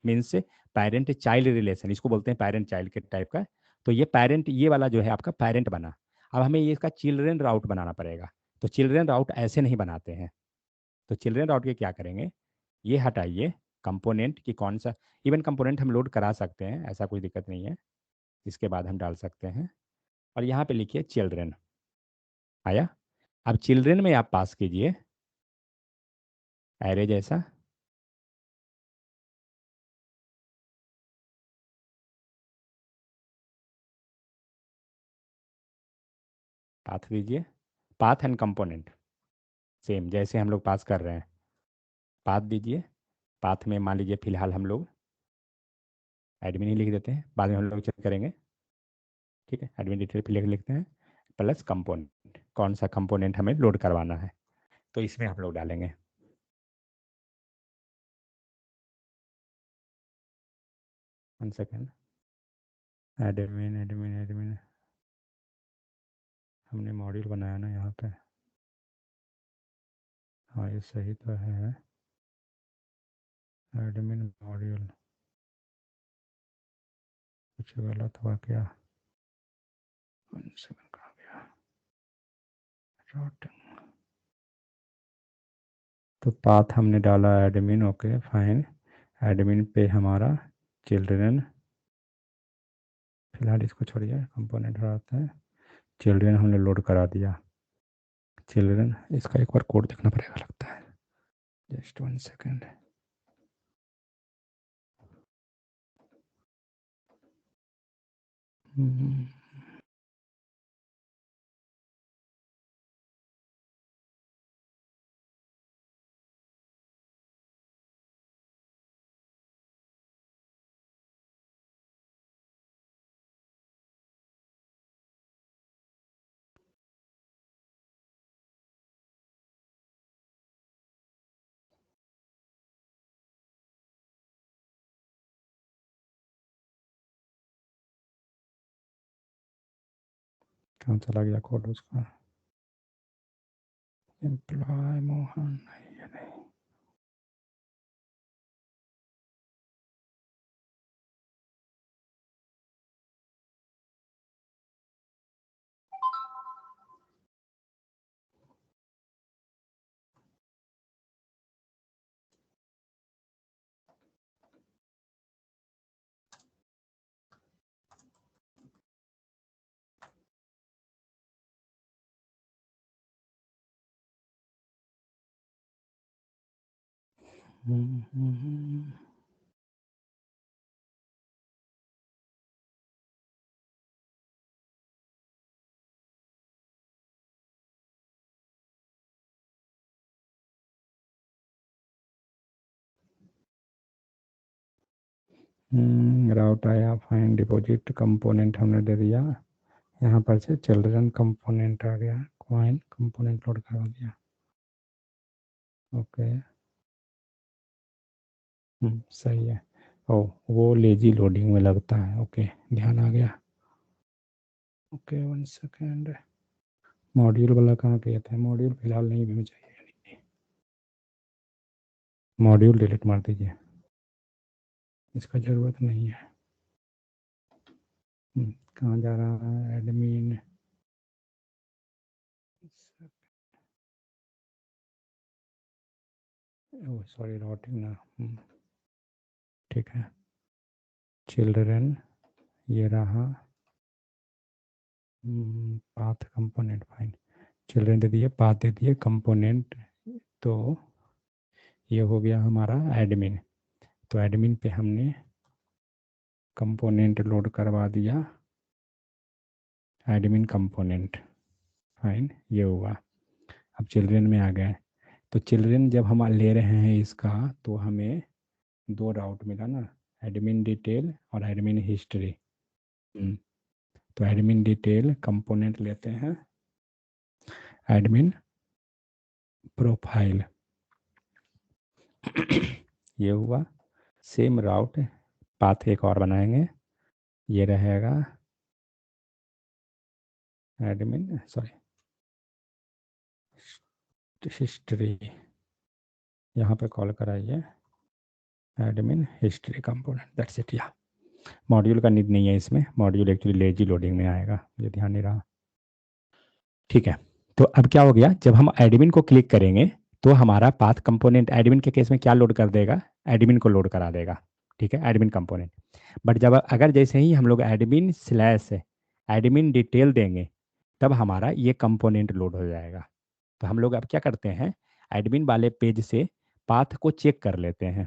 मीन्स पेरेंट चाइल्ड रिलेशन, इसको बोलते हैं पेरेंट चाइल्ड के टाइप का, तो ये पेरेंट, ये वाला जो है आपका पेरेंट बना। अब हमें ये इसका चिल्ड्रन राउट बनाना पड़ेगा। तो चिल्ड्रन राउट ऐसे नहीं बनाते हैं, तो चिल्ड्रन राउट के क्या करेंगे, ये हटाइए कंपोनेंट की, कौन सा, इवन कंपोनेंट हम लोड करा सकते हैं, ऐसा कोई दिक्कत नहीं है, इसके बाद हम डाल सकते हैं। और यहाँ पे लिखिए चिल्ड्रन, आया। अब चिल्ड्रन में आप पास कीजिए एरे जैसा, पाथ दीजिए, पाथ एंड कंपोनेंट सेम जैसे हम लोग पास कर रहे हैं, पाथ दीजिए। पाथ में मान लीजिए फिलहाल हम लोग एडमिन ही लिख देते हैं, बाद में हम लोग चेक करेंगे। ठीक है, एडमिन डिटेल फिर लिखते हैं, प्लस कंपोनेंट, कौन सा कंपोनेंट हमें लोड करवाना है, तो इसमें हम लोग डालेंगे। One second, admin admin admin, हमने मॉड्यूल बनाया ना यहाँ पे, हाँ ये सही तो है, एडमिन मॉड्यूल, कुछ गलत हुआ क्या, वन सेकेंड कहाँ गया, routing। तो पाथ हमने डाला एडमिन, ओके फाइन, एडमिन पे हमारा चिल्ड्रन, फिलहाल इसको छोड़िए, कंपोनेंट हटाते हैं, चिल्ड्रन हमने लोड करा दिया। चिल्ड्रन, इसका एक बार कोड देखना पड़ेगा लगता है, जस्ट वन सेकेंड। कहाँ चला गया कोड उसका, एम्प्लॉय मोहन, नहीं ये नहीं। राउट आया, फाइन, डिपॉजिट कंपोनेंट हमने दे दिया, यहाँ पर से चिल्ड्रन कंपोनेंट आ गया, क्वाइन कंपोनेंट लोड करवा दिया, ओके। सही है। ओ, वो लेजी लोडिंग में लगता है, ओके, ध्यान आ गया। ओके वन सेकेंड, मॉड्यूल वाला कहाँ गया था, मॉड्यूल फिलहाल नहीं भी चाहिए, मॉड्यूल डिलीट मार दीजिए। इसका ज़रूरत नहीं है। कहाँ जा रहा है एडमिन? ओह सॉरी, राउटिंग ना। ठीक है, चिल्ड्रन ये रहा, path component fine, children they दिए, पाथ दे दिए, कंपोनेंट, तो ये हो गया हमारा एडमिन। तो एडमिन पे हमने कंपोनेंट लोड करवा दिया, एडमिन कंपोनेंट फाइन, ये हुआ। अब चिल्ड्रन में आ गए, तो चिल्ड्रन जब हम ले रहे हैं इसका, तो हमें दो राउट मिला ना, एडमिन डिटेल और एडमिन हिस्ट्री। तो एडमिन डिटेल कंपोनेंट लेते हैं, एडमिन प्रोफाइल ये हुआ। सेम राउट पाथ एक और बनाएंगे, ये रहेगा एडमिन सॉरी हिस्ट्री, यहाँ पे कॉल कराइए admin history component, that's it. या मॉड्यूल का नीड नहीं है इसमें, मॉड्यूल एक्चुअली लेजी लोडिंग में आएगा, मुझे ध्यान नहीं रहा। ठीक है, तो अब क्या हो गया, जब हम एडमिन को क्लिक करेंगे तो हमारा पाथ कंपोनेंट एडमिन के केस में क्या लोड कर देगा, एडमिन को लोड करा देगा। ठीक है, एडमिन कंपोनेंट। बट जब अगर जैसे ही हम लोग एडमिन स्लैश एडमिन डिटेल देंगे, तब हमारा ये कंपोनेंट लोड हो जाएगा। तो हम लोग अब क्या करते हैं, एडमिन वाले पेज से पाथ को चेक कर लेते हैं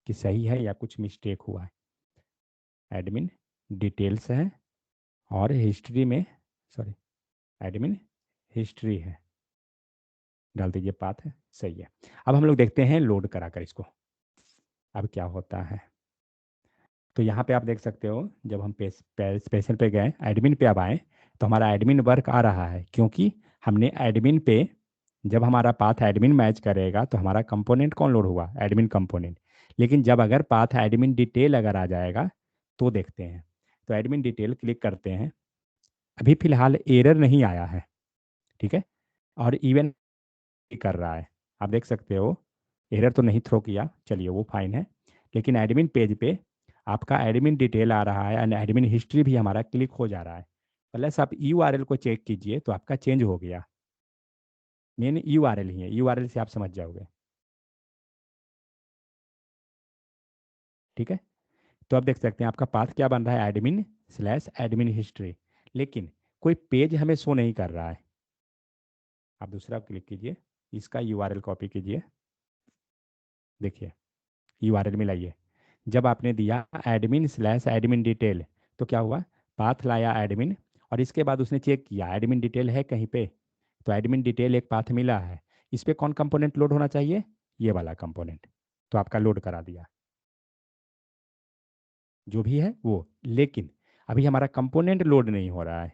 कि सही है या कुछ मिस्टेक हुआ है। एडमिन डिटेल्स है और हिस्ट्री में, सॉरी एडमिन हिस्ट्री है, डाल दीजिए पाथ है, सही है। अब हम लोग देखते हैं लोड करा कर इसको, अब क्या होता है। तो यहाँ पे आप देख सकते हो, जब हम स्पेशल पे गए, एडमिन पे अब आए, तो हमारा एडमिन वर्क आ रहा है, क्योंकि हमने एडमिन पे, जब हमारा पाथ एडमिन मैच करेगा तो हमारा कंपोनेंट कौन लोड हुआ, एडमिन कंपोनेंट। लेकिन जब अगर पाथ एडमिन डिटेल अगर आ जाएगा तो देखते हैं। तो एडमिन डिटेल क्लिक करते हैं, अभी फिलहाल एरर नहीं आया है, ठीक है, और इवन कर रहा है, आप देख सकते हो, एरर तो नहीं थ्रो किया, चलिए वो फाइन है। लेकिन एडमिन पेज पे आपका एडमिन डिटेल आ रहा है एंड एडमिन हिस्ट्री भी हमारा क्लिक हो जा रहा है। प्लस आप यूआरएल को चेक कीजिए तो आपका चेंज हो गया, मेन यूआरएल ही है, यूआरएल से आप समझ जाओगे। ठीक है, तो आप देख सकते हैं आपका पाथ क्या बन रहा है, एडमिन स्लैश एडमिन हिस्ट्री, लेकिन कोई पेज हमें शो नहीं कर रहा है। आप दूसरा क्लिक कीजिए, इसका यूआरएल कॉपी कीजिए, देखिए यूआरएल मिलाइए। जब आपने दिया एडमिन स्लैश एडमिन डिटेल, तो क्या हुआ, पाथ लाया एडमिन, और इसके बाद उसने चेक किया एडमिन डिटेल है कहीं पे, तो एडमिन डिटेल एक पाथ मिला है, इस पे कौन कंपोनेंट लोड होना चाहिए, ये वाला कंपोनेंट, तो आपका लोड करा दिया जो भी है वो। लेकिन अभी हमारा कंपोनेंट लोड नहीं हो रहा है।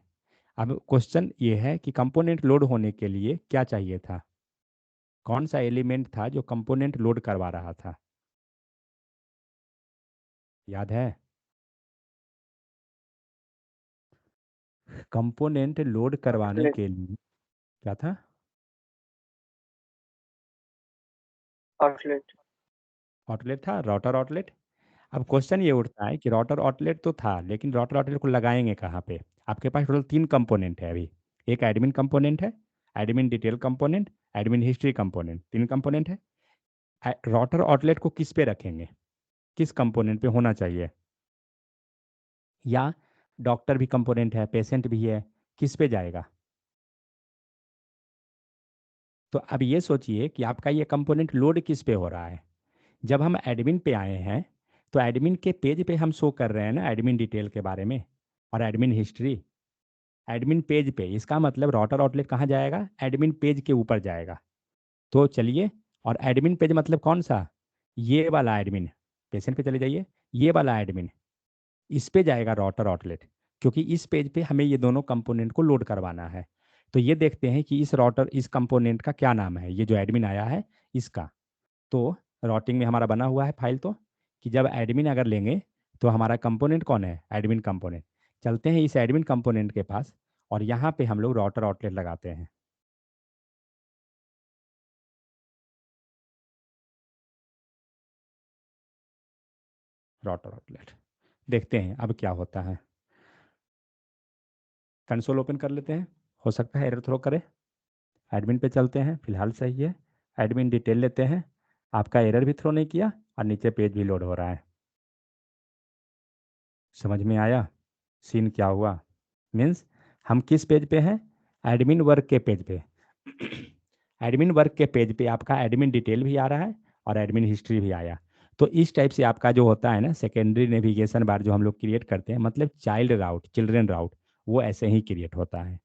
अब क्वेश्चन ये है कि कंपोनेंट लोड होने के लिए क्या चाहिए था, कौन सा एलिमेंट था जो कंपोनेंट लोड करवा रहा था, याद है? कंपोनेंट लोड करवाने आउटलेट के लिए क्या था, आउटलेट आउटलेट था, राउटर आउटलेट। अब क्वेश्चन ये उठता है कि राउटर आउटलेट तो था, लेकिन राउटर आउटलेट को लगाएंगे कहाँ पे। आपके पास टोटल तीन कंपोनेंट है अभी, एक एडमिन कंपोनेंट है, admin detail component, admin history component, तीन कंपोनेंट है। राउटर आउटलेट को किस पे रखेंगे, किस कंपोनेंट पे होना चाहिए, या डॉक्टर भी कंपोनेंट है, पेशेंट भी है, किस पे जाएगा। तो अब ये सोचिए कि आपका ये कंपोनेंट लोड किस पे हो रहा है। जब हम एडमिन पे आए हैं, तो एडमिन के पेज पे हम शो कर रहे हैं ना एडमिन डिटेल के बारे में और एडमिन हिस्ट्री, एडमिन पेज पे, इसका मतलब राउटर आउटलेट कहाँ जाएगा, एडमिन पेज के ऊपर जाएगा। तो चलिए, और एडमिन पेज मतलब कौन सा, ये वाला एडमिन, पेशेंट पे चले जाइए, ये वाला एडमिन, इस पे जाएगा राउटर आउटलेट, क्योंकि इस पेज पे हमें ये दोनों कंपोनेंट को लोड करवाना है। तो ये देखते हैं कि इस राउटर, इस कंपोनेंट का क्या नाम है, ये जो एडमिन आया है इसका। तो राउटिंग में हमारा बना हुआ है फाइल, तो कि जब एडमिन अगर लेंगे तो हमारा कंपोनेंट कौन है, एडमिन कंपोनेंट। चलते हैं इस एडमिन कंपोनेंट के पास, और यहाँ पे हम लोग राउटर आउटलेट लगाते हैं। Router outlet. देखते हैं अब क्या होता है। कंसोल ओपन कर लेते हैं, हो सकता है एरर थ्रो करे। एडमिन पे चलते हैं, फिलहाल सही है। एडमिन डिटेल लेते हैं, आपका एरर भी थ्रो नहीं किया और नीचे पेज भी लोड हो रहा है। समझ में आया सीन क्या हुआ? मीन्स हम किस पेज पे हैं? एडमिन वर्क के पेज पे। एडमिन वर्क के पेज पे आपका एडमिन डिटेल भी आ रहा है और एडमिन हिस्ट्री भी आया। तो इस टाइप से आपका जो होता है ना सेकेंडरी नेविगेशन बार जो हम लोग क्रिएट करते हैं, मतलब चाइल्ड राउट, चिल्ड्रन राउट, वो ऐसे ही क्रिएट होता है।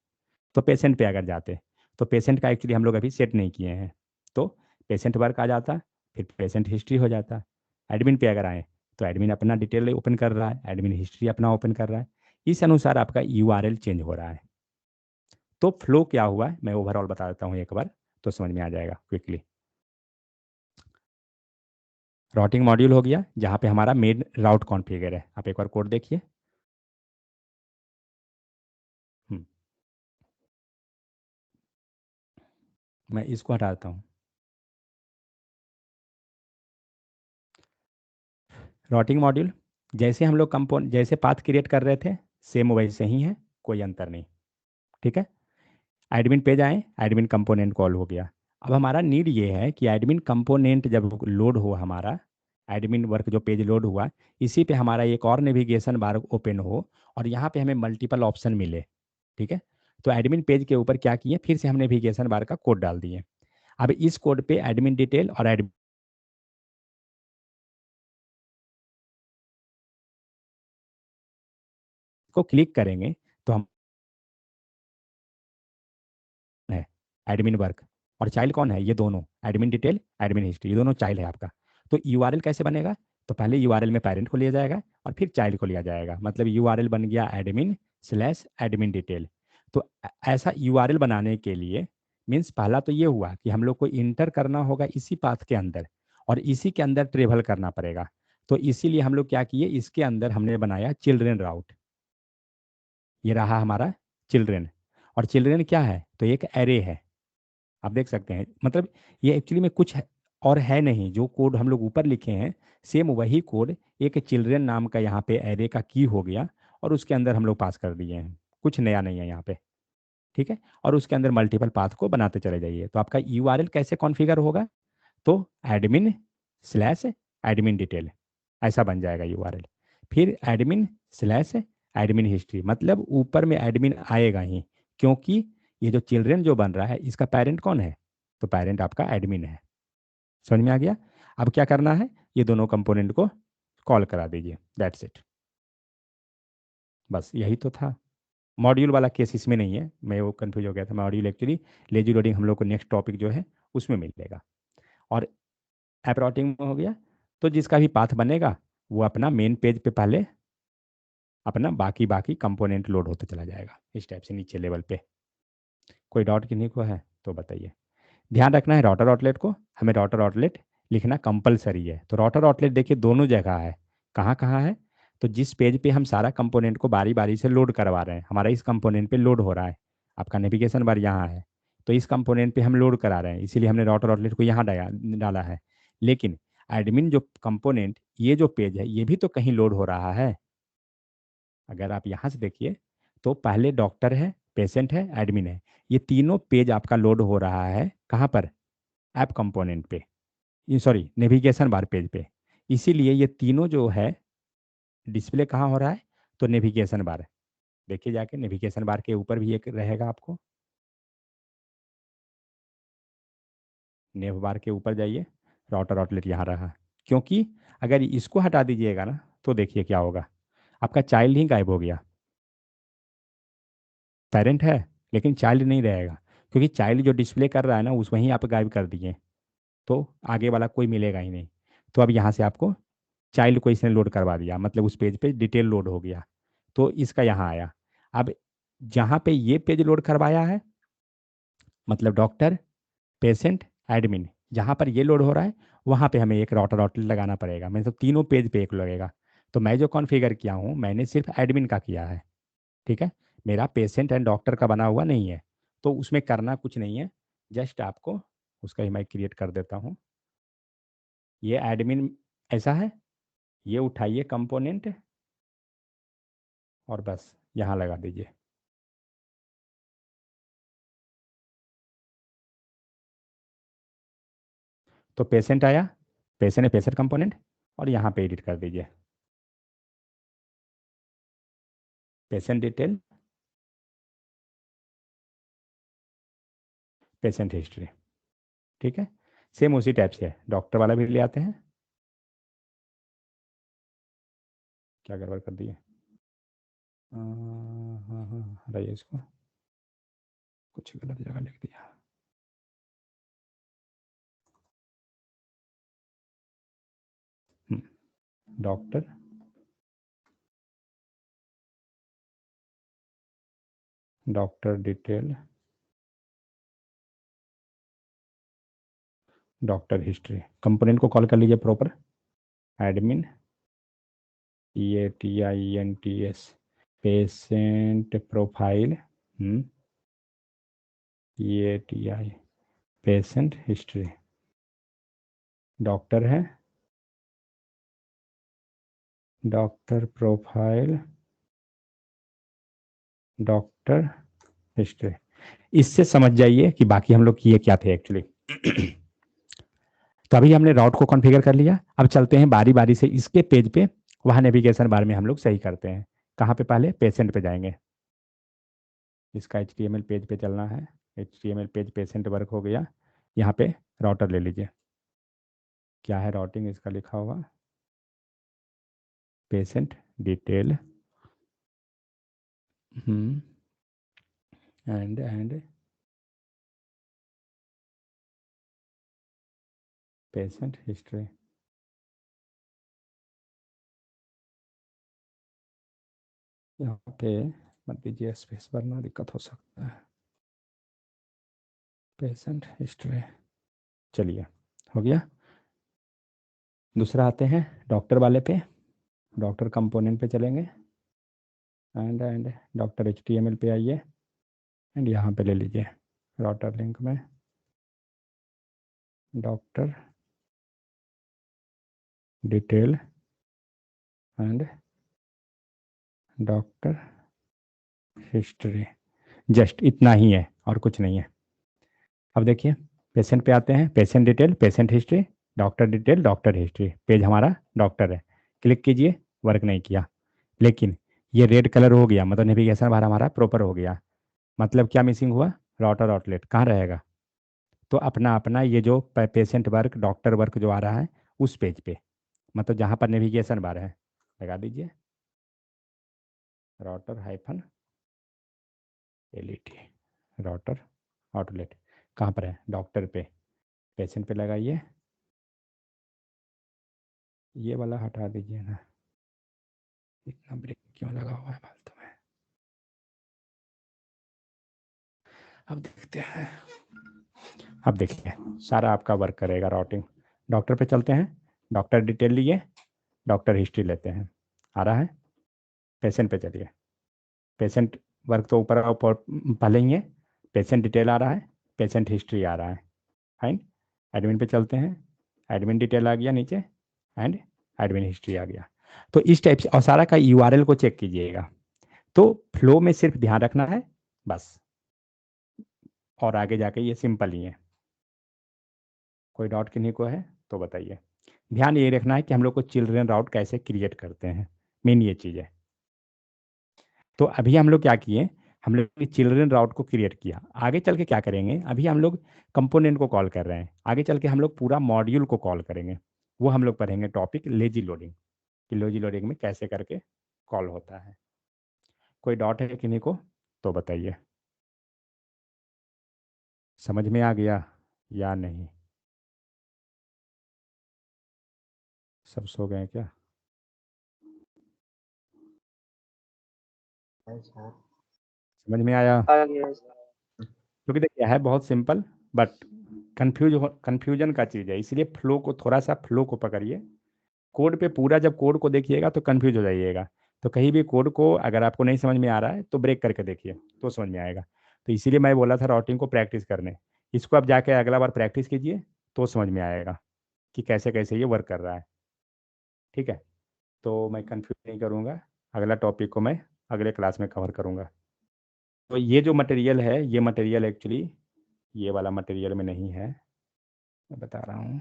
तो पेशेंट पे अगर जाते तो पेशेंट का एक्चुअली हम लोग अभी सेट नहीं किए हैं, तो पेशेंट वर्क आ जाता, फिर पेशेंट हिस्ट्री हो जाता। एडमिन पे अगर आए तो एडमिन अपना डिटेल ओपन कर रहा है, एडमिन हिस्ट्री अपना ओपन कर रहा है। इस अनुसार आपका यूआरएल चेंज हो रहा है। तो फ्लो क्या हुआ है मैं ओवरऑल बता देता हूँ एक बार, तो समझ में आ जाएगा क्विकली। राउटिंग मॉड्यूल हो गया जहाँ पे हमारा मेन राउट कॉन्फ़िगर है। आप एक बार कोड देखिए। हम्म, मैं इसको हटा देता हूँ। राउटिंग मॉड्यूल जैसे हम लोग कंपोन जैसे पाथ क्रिएट कर रहे थे सेम वैसे ही है, कोई अंतर नहीं। ठीक है। एडमिन पेज आए, एडमिन कंपोनेंट कॉल हो गया। अब हमारा नीड ये है कि एडमिन कंपोनेंट जब लोड हो हमारा, एडमिन वर्क जो पेज लोड हुआ, इसी पे हमारा एक और नेविगेशन बार ओपन हो और यहाँ पे हमें मल्टीपल ऑप्शन मिले। ठीक है। तो एडमिन पेज के ऊपर क्या किए, फिर से हम नेविगेशन बार का कोड डाल दिए। अब इस कोड पे एडमिन डिटेल और एडमिन को क्लिक करेंगे तो हम है एडमिन वर्क, और चाइल्ड कौन है? ये दोनों एडमिन डिटेल, एडमिन हिस्ट्री, ये दोनों चाइल्ड है आपका। तो यूआरएल कैसे बनेगा? तो पहले यूआरएल में पेरेंट को लिया जाएगा और फिर चाइल्ड को लिया जाएगा, मतलब यूआरएल बन गया एडमिन स्लैश एडमिन डिटेल। तो ऐसा यूआरएल बनाने के लिए मीन्स पहला तो ये हुआ कि हम लोग को इंटर करना होगा इसी पाथ के अंदर और इसी के अंदर ट्रेवल करना पड़ेगा। तो इसीलिए हम लोग क्या किए, इसके अंदर हमने बनाया चिल्ड्रेन राउट। ये रहा हमारा चिल्ड्रेन। और चिल्ड्रेन क्या है? तो एक एरे है, आप देख सकते हैं। मतलब ये एक्चुअली में कुछ है और है नहीं, जो कोड हम लोग ऊपर लिखे हैं सेम वही कोड एक चिल्ड्रन नाम का यहाँ पे एरे का की हो गया और उसके अंदर हम लोग पास कर दिए हैं। कुछ नया नहीं है यहाँ पे। ठीक है। और उसके अंदर मल्टीपल पाथ को बनाते चले जाइए। तो आपका यूआरएल कैसे कॉन्फ़िगर होगा? तो एडमिन स्लैश एडमिन डिटेल ऐसा बन जाएगा यूआरएल। फिर एडमिन स्लैश एडमिन हिस्ट्री, मतलब ऊपर में एडमिन आएगा ही, क्योंकि ये जो चिल्ड्रन जो बन रहा है इसका पेरेंट कौन है? तो पेरेंट आपका एडमिन है। समझ में आ गया? अब क्या करना है, ये दोनों कंपोनेंट को कॉल करा दीजिए, दैट्स इट। बस यही तो था। मॉड्यूल वाला केस इसमें नहीं है, मैं वो कंफ्यूज हो गया था। मॉड्यूल एक्चुअली लेजी लोडिंग हम लोग को नेक्स्ट टॉपिक जो है उसमें मिलेगा। और ऐप राउटिंग में हो गया, तो जिसका भी पाथ बनेगा वो अपना मेन पेज पे पहले अपना बाकी बाकी कंपोनेंट लोड होते चला जाएगा इस टाइप से नीचे लेवल पे। कोई डाउट किन्हीं को है तो बताइए। ध्यान रखना है राउटर आउटलेट को, हमें राउटर आउटलेट लिखना कंपलसरी है। तो राउटर आउटलेट देखिए दोनों जगह है। कहाँ कहाँ है? तो जिस पेज पे हम सारा कंपोनेंट को बारी बारी से लोड करवा रहे हैं, हमारा इस कंपोनेंट पे लोड हो रहा है, आपका नेविगेशन बार यहाँ है, तो इस कंपोनेंट पे हम लोड करा रहे हैं, इसीलिए हमने राउटर आउटलेट को यहाँ डाला है। लेकिन एडमिन जो कंपोनेंट, ये जो पेज है, ये भी तो कहीं लोड हो रहा है। अगर आप यहाँ से देखिए तो पहले डॉक्टर है, पेशेंट है, एडमिन है, ये तीनों पेज आपका लोड हो रहा है कहाँ पर? ऐप कंपोनेंट पे, ये सॉरी नेविगेशन बार पेज पे। इसीलिए ये तीनों जो है डिस्प्ले कहाँ हो रहा है? तो नेविगेशन बार। देखिए जाके नेविगेशन बार के ऊपर भी एक रहेगा आपको, नेव बार के ऊपर जाइए, राउटर आउटलेट यहाँ रहा। क्योंकि अगर इसको हटा दीजिएगा ना तो देखिए क्या होगा, आपका चाइल्ड ही गायब हो गया। पेरेंट है लेकिन चाइल्ड नहीं रहेगा, क्योंकि चाइल्ड जो डिस्प्ले कर रहा है ना उस वहीं आप गायब कर दिए, तो आगे वाला कोई मिलेगा ही नहीं। तो अब यहाँ से आपको चाइल्ड को इसने लोड करवा दिया, मतलब उस पेज पे डिटेल लोड हो गया, तो इसका यहाँ आया। अब जहाँ पे ये पेज लोड करवाया है, मतलब डॉक्टर, पेशेंट, एडमिन, जहाँ पर ये लोड हो रहा है वहाँ पे हमें एक राउटर आउटलेट लगाना पड़ेगा, मतलब तीनों पेज पे एक लगेगा। तो मैं जो कॉन्फ़िगर किया हूँ मैंने सिर्फ एडमिन का किया है। ठीक है। मेरा पेशेंट एंड डॉक्टर का बना हुआ नहीं है, तो उसमें करना कुछ नहीं है। जस्ट आपको उसका ही मैं क्रिएट कर देता हूँ। ये एडमिन ऐसा है, ये उठाइए कंपोनेंट और बस यहाँ लगा दीजिए। तो पेशेंट आया, पेशेंट है पेशेंट कंपोनेंट, और यहाँ पे एडिट कर दीजिए पेशेंट डिटेल, पेशेंट हिस्ट्री। ठीक है, सेम उसी टाइप से डॉक्टर वाला भी ले आते हैं। क्या गड़बड़ कर दिए? हाँ हाँ, हटाइए इसको, कुछ गलत जगह लिख दिया। Doctor doctor detail doctor history, component को कॉल कर लीजिए proper, admin PATIENTS patient profile, PATI patient history, doctor है डॉक्टर प्रोफाइल डॉक्टर हिस्ट्री। इससे समझ जाइए कि बाकी हम लोग किए क्या थे एक्चुअली। तो अभी हमने राउट को कॉन्फ़िगर कर लिया, अब चलते हैं बारी बारी से इसके पेज पे, वहाँ नेविगेशन बार में हम लोग सही करते हैं। कहाँ पे? पहले पेशेंट पे जाएंगे, इसका HTML पेज पे चलना है। HTML पेज पेशेंट वर्क हो गया, यहाँ पे राउटर ले लीजिए। क्या है राउटिंग इसका लिखा हुआ? Patient detail and patient history. यहाँ पे मत दीजिए स्पेस, वरना दिक्कत हो सकता है। पेशेंट हिस्ट्री, चलिए हो गया। दूसरा आते हैं डॉक्टर वाले पे, डॉक्टर कंपोनेंट पे चलेंगे एंड डॉक्टर HTML पे आइए एंड यहाँ पे ले लीजिए राउटर लिंक में doctor detail and doctor history. Just इतना ही है और कुछ नहीं है। अब देखिए पेशेंट पे आते हैं, patient detail patient history, doctor detail doctor history, page हमारा डॉक्टर है। क्लिक कीजिए, वर्क नहीं किया, लेकिन ये रेड कलर हो गया, मतलब नेविगेशन बार हमारा प्रॉपर हो गया। मतलब क्या मिसिंग हुआ? राउटर आउटलेट कहाँ रहेगा? तो अपना अपना ये जो पेशेंट वर्क डॉक्टर वर्क जो आ रहा है उस पेज पे, मतलब जहाँ पर नेविगेशन बार है, लगा दीजिए router hyphen LET, router outlet कहाँ पर है? डॉक्टर पे, पेशेंट पे लगाइए। ये वाला हटा दीजिए ना, इतना ब्रेक क्यों लगा हुआ है फालतू में। अब देखते हैं, अब देखिए सारा आपका वर्क करेगा राउटिंग। डॉक्टर पे चलते हैं, डॉक्टर डिटेल लिए, डॉक्टर हिस्ट्री लेते हैं, आ रहा है। पेशेंट पे चलिए, पेशेंट वर्क तो ऊपर ऊपर पहले ही है, पेशेंट डिटेल आ रहा है, पेशेंट हिस्ट्री आ रहा है। फाइन, एडमिन पे चलते हैं, एडमिन डिटेल आ गया नीचे एंड एडमिन हिस्ट्री आ गया। तो इस टाइप से, और सारा का URL को चेक कीजिएगा। तो फ्लो में सिर्फ ध्यान रखना है बस, और आगे जाके ये सिंपल ही है। कोई डाउट किन्हीं को है तो बताइए। ध्यान ये रखना है कि हम लोग को चिल्ड्रन राउट कैसे क्रिएट करते हैं, मेन ये चीज़ है। तो अभी हम लोग क्या किए, हम लोग चिल्ड्रन राउट को क्रिएट किया, आगे चल के क्या करेंगे, अभी हम लोग कंपोनेंट को कॉल कर रहे हैं, आगे चल के हम लोग पूरा मॉड्यूल को कॉल करेंगे। वो हम लोग पढ़ेंगे टॉपिक लेजी लोडिंग, कि लेजी लोडिंग में कैसे करके कॉल होता है। कोई डाउट है किन्हीं को तो बताइए, समझ में आ गया या नहीं? सब सो गए क्या? समझ में आया? क्योंकि देखिए है बहुत सिंपल, बट कन्फ्यूजन का चीज़ है, इसलिए फ्लो को थोड़ा सा, फ्लो को पकड़िए। कोड पे पूरा जब कोड को देखिएगा तो कंफ्यूज हो जाइएगा। तो कहीं भी कोड को अगर आपको नहीं समझ में आ रहा है तो ब्रेक करके देखिए, तो समझ में आएगा। तो इसीलिए मैं बोला था राउटिंग को प्रैक्टिस करने, इसको आप जाके अगला बार प्रैक्टिस कीजिए तो समझ में आएगा कि कैसे कैसे ये वर्क कर रहा है। ठीक है। तो मैं कंफ्यूज नहीं करूँगा, अगला टॉपिक को मैं अगले क्लास में कवर करूँगा। तो ये जो मटेरियल है, ये मटेरियल एक्चुअली ये वाला मटेरियल में नहीं है, मैं बता रहा हूँ।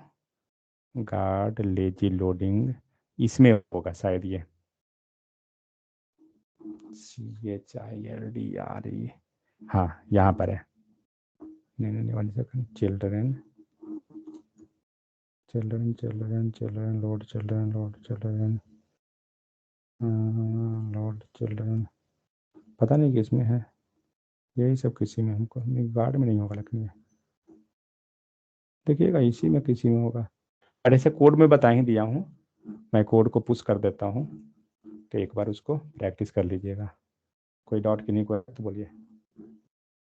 गार्ड लेजी लोडिंग इसमें होगा शायद ये, CHILDRE, हाँ यहाँ पर है। नहीं 1 second, children children children children load children load children load children, पता नहीं किसमें है, यही सब किसी में, हमको नहीं, गार्ड में नहीं होगा, लेकिन ये देखिएगा इसी में किसी में होगा। और ऐसे कोड में बता ही दिया हूँ, मैं कोड को पुश कर देता हूँ, तो एक बार उसको प्रैक्टिस कर लीजिएगा। कोई डाउट की नहीं, कोई तो बोलिए।